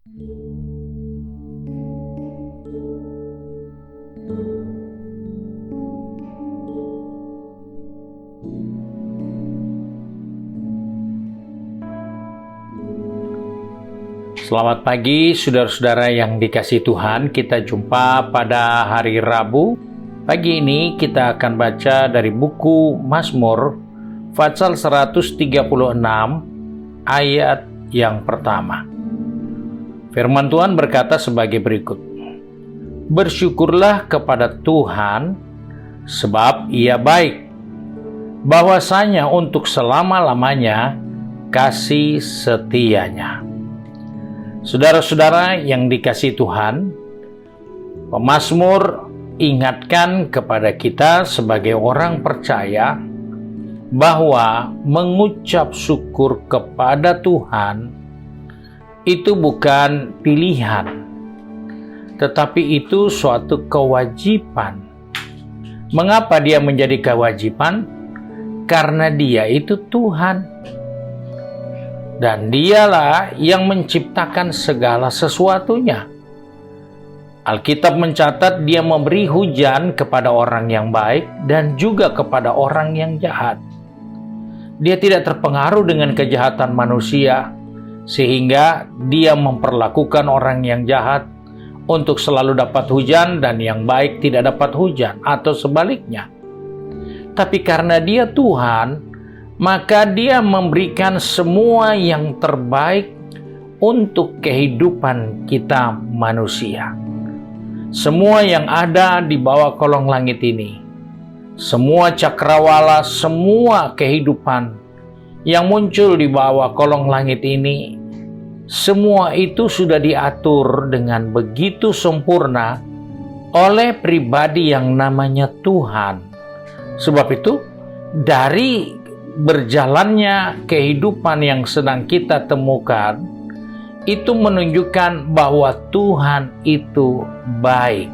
Selamat pagi saudara-saudara yang dikasihi Tuhan. Kita jumpa pada hari Rabu. Pagi ini kita akan baca dari buku Mazmur pasal 136 ayat yang pertama. Firman Tuhan berkata sebagai berikut. Bersyukurlah kepada Tuhan sebab Ia baik. Bahwasanya untuk selama-lamanya kasih setianya. Saudara-saudara yang dikasihi Tuhan, pemazmur ingatkan kepada kita sebagai orang percaya bahwa mengucap syukur kepada Tuhan itu bukan pilihan, tetapi itu suatu kewajiban. Mengapa dia menjadi kewajiban? Karena Dia itu Tuhan. Dan Dialah yang menciptakan segala sesuatunya. Alkitab mencatat Dia memberi hujan kepada orang yang baik dan juga kepada orang yang jahat. Dia tidak terpengaruh dengan kejahatan manusia, sehingga Dia memperlakukan orang yang jahat untuk selalu dapat hujan dan yang baik tidak dapat hujan, atau sebaliknya. Tapi karena Dia Tuhan, maka Dia memberikan semua yang terbaik untuk kehidupan kita manusia. Semua yang ada di bawah kolong langit ini, semua cakrawala, semua kehidupan yang muncul di bawah kolong langit ini, semua itu sudah diatur dengan begitu sempurna oleh pribadi yang namanya Tuhan. Sebab itu, dari berjalannya kehidupan yang sedang kita temukan, itu menunjukkan bahwa Tuhan itu baik.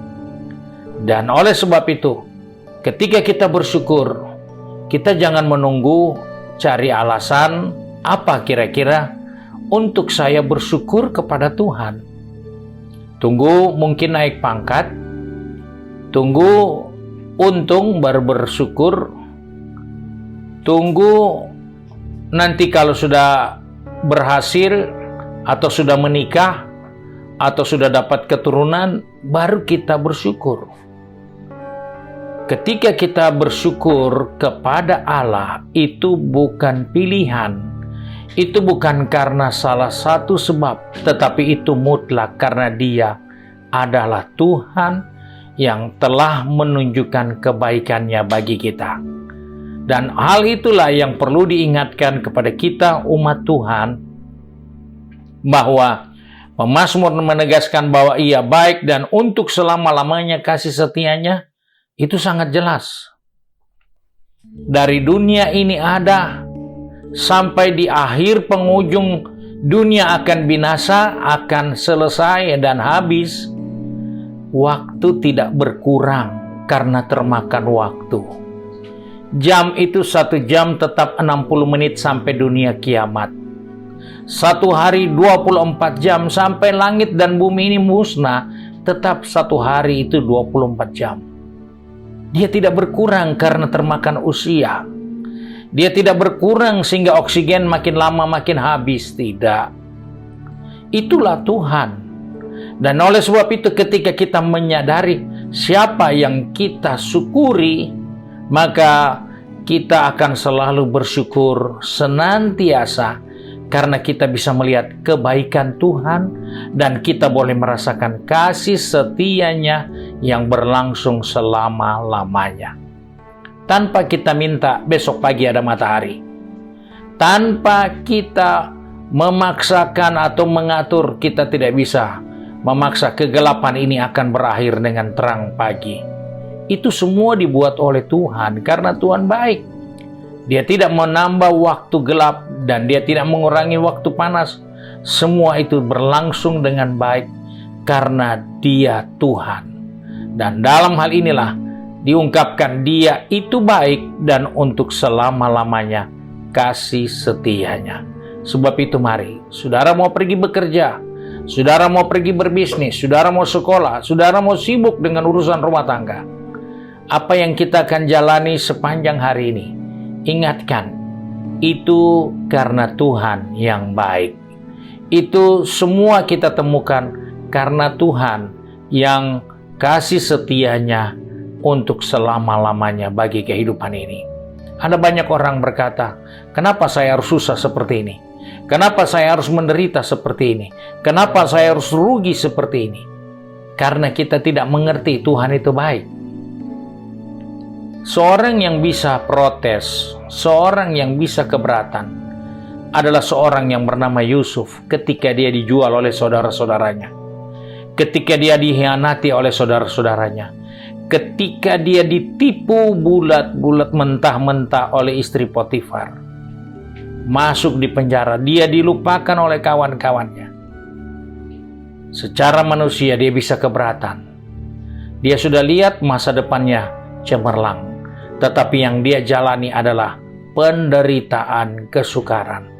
Dan oleh sebab itu, ketika kita bersyukur, kita jangan menunggu cari alasan apa kira-kira untuk saya bersyukur kepada Tuhan. Tunggu mungkin naik pangkat, tunggu untung baru bersyukur, tunggu nanti kalau sudah berhasil atau sudah menikah atau sudah dapat keturunan baru kita bersyukur. Ketika kita bersyukur kepada Allah, itu bukan pilihan, itu bukan karena salah satu sebab, tetapi itu mutlak karena Dia adalah Tuhan yang telah menunjukkan kebaikannya bagi kita. Dan hal itulah yang perlu diingatkan kepada kita umat Tuhan, bahwa pemazmur menegaskan bahwa Ia baik dan untuk selama-lamanya kasih setianya, itu sangat jelas. Dari dunia ini ada, sampai di akhir penghujung dunia akan binasa, akan selesai dan habis, waktu tidak berkurang karena termakan waktu. Jam itu 1 jam tetap 60 menit sampai dunia kiamat. 1 hari 24 jam sampai langit dan bumi ini musnah, tetap 1 hari itu 24 jam. Dia tidak berkurang karena termakan usia. Dia tidak berkurang sehingga oksigen makin lama makin habis, tidak. Itulah Tuhan. Dan oleh sebab itu ketika kita menyadari siapa yang kita syukuri, maka kita akan selalu bersyukur senantiasa karena kita bisa melihat kebaikan Tuhan dan kita boleh merasakan kasih setianya yang berlangsung selama-lamanya. Tanpa kita minta besok pagi ada matahari. Tanpa kita memaksakan atau mengatur, kita tidak bisa memaksa kegelapan ini akan berakhir dengan terang pagi. Itu semua dibuat oleh Tuhan karena Tuhan baik. Dia tidak menambah waktu gelap dan Dia tidak mengurangi waktu panas. Semua itu berlangsung dengan baik karena Dia Tuhan. Dan dalam hal inilah diungkapkan Dia itu baik dan untuk selama-lamanya kasih setianya. Sebab itu mari, saudara mau pergi bekerja, saudara mau pergi berbisnis, saudara mau sekolah, saudara mau sibuk dengan urusan rumah tangga. Apa yang kita akan jalani sepanjang hari ini, ingatkan, itu karena Tuhan yang baik. Itu semua kita temukan karena Tuhan yang kasih setianya untuk selama-lamanya bagi kehidupan ini. Ada banyak orang berkata, kenapa saya harus susah seperti ini? Kenapa saya harus menderita seperti ini? Kenapa saya harus rugi seperti ini? Karena kita tidak mengerti Tuhan itu baik. Seorang yang bisa protes, seorang yang bisa keberatan, adalah seorang yang bernama Yusuf ketika dia dijual oleh saudara-saudaranya. Ketika dia dikhianati oleh saudara-saudaranya. Ketika dia ditipu bulat-bulat mentah-mentah oleh istri Potifar. Masuk di penjara, dia dilupakan oleh kawan-kawannya. Secara manusia dia bisa keberatan. Dia sudah lihat masa depannya cemerlang. Tetapi yang dia jalani adalah penderitaan, kesukaran.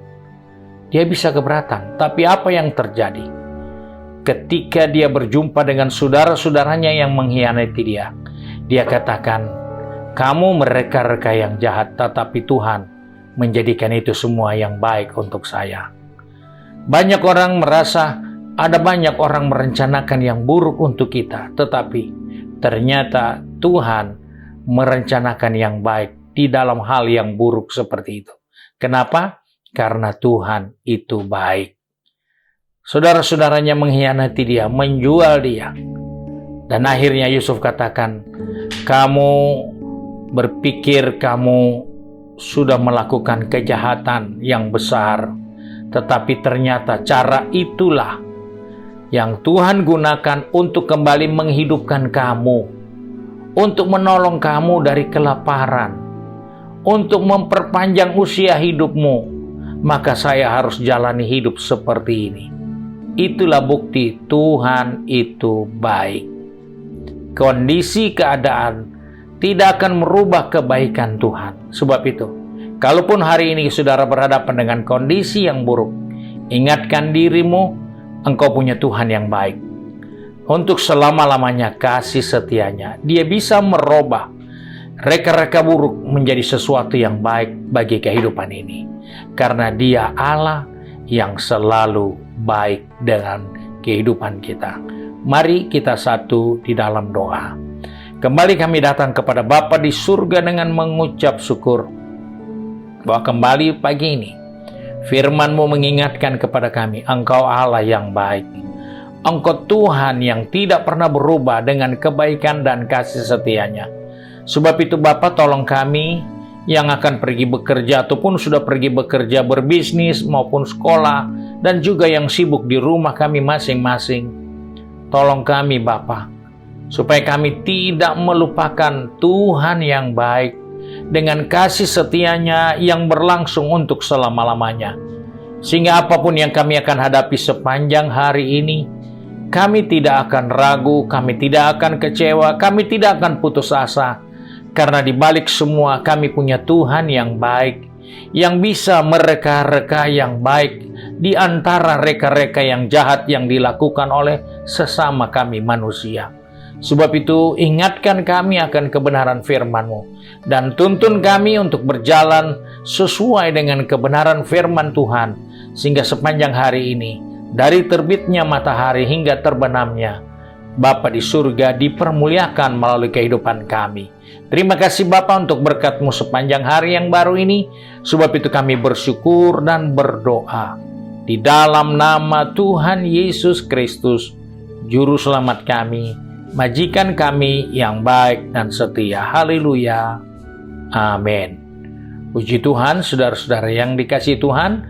Dia bisa keberatan, tapi apa yang terjadi? Ketika dia berjumpa dengan saudara-saudaranya yang mengkhianati dia, dia katakan, kamu mereka-reka yang jahat, tetapi Tuhan menjadikan itu semua yang baik untuk saya. Banyak orang merasa ada banyak orang merencanakan yang buruk untuk kita, tetapi ternyata Tuhan merencanakan yang baik di dalam hal yang buruk seperti itu. Kenapa? Karena Tuhan itu baik. Saudara-saudaranya mengkhianati dia, menjual dia. Dan akhirnya Yusuf katakan, kamu berpikir kamu sudah melakukan kejahatan yang besar, tetapi ternyata cara itulah yang Tuhan gunakan untuk kembali menghidupkan kamu, untuk menolong kamu dari kelaparan, untuk memperpanjang usia hidupmu. Maka saya harus jalani hidup seperti ini. Itulah bukti Tuhan itu baik. Kondisi keadaan tidak akan merubah kebaikan Tuhan. Sebab itu, kalaupun hari ini saudara berhadapan dengan kondisi yang buruk, ingatkan dirimu, engkau punya Tuhan yang baik. Untuk selama-lamanya kasih setianya, Dia bisa merubah reka-reka buruk menjadi sesuatu yang baik bagi kehidupan ini. Karena Dia Allah yang selalu baik dengan kehidupan kita. Mari kita satu di dalam doa. Kembali kami datang kepada Bapa di surga dengan mengucap syukur bahwa kembali pagi ini firman-Mu mengingatkan kepada kami, Engkau Allah yang baik. Engkau Tuhan yang tidak pernah berubah dengan kebaikan dan kasih setianya. Sebab itu Bapa, tolong kami yang akan pergi bekerja ataupun sudah pergi bekerja, berbisnis maupun sekolah, dan juga yang sibuk di rumah kami masing-masing. Tolong kami Bapa, supaya kami tidak melupakan Tuhan yang baik dengan kasih setianya yang berlangsung untuk selama-lamanya. Sehingga apapun yang kami akan hadapi sepanjang hari ini, kami tidak akan ragu, kami tidak akan kecewa, kami tidak akan putus asa. Karena di balik semua kami punya Tuhan yang baik, yang bisa mereka-reka yang baik di antara reka-reka yang jahat yang dilakukan oleh sesama kami manusia. Sebab itu ingatkan kami akan kebenaran firman-Mu dan tuntun kami untuk berjalan sesuai dengan kebenaran firman Tuhan, sehingga sepanjang hari ini, dari terbitnya matahari hingga terbenamnya, Bapa di surga dipermuliakan melalui kehidupan kami. Terima kasih Bapa untuk berkat-Mu sepanjang hari yang baru ini. Sebab itu kami bersyukur dan berdoa di dalam nama Tuhan Yesus Kristus, Juru Selamat kami, Majikan kami yang baik dan setia. Haleluya. Amin. Puji Tuhan, saudara-saudara yang dikasihi Tuhan.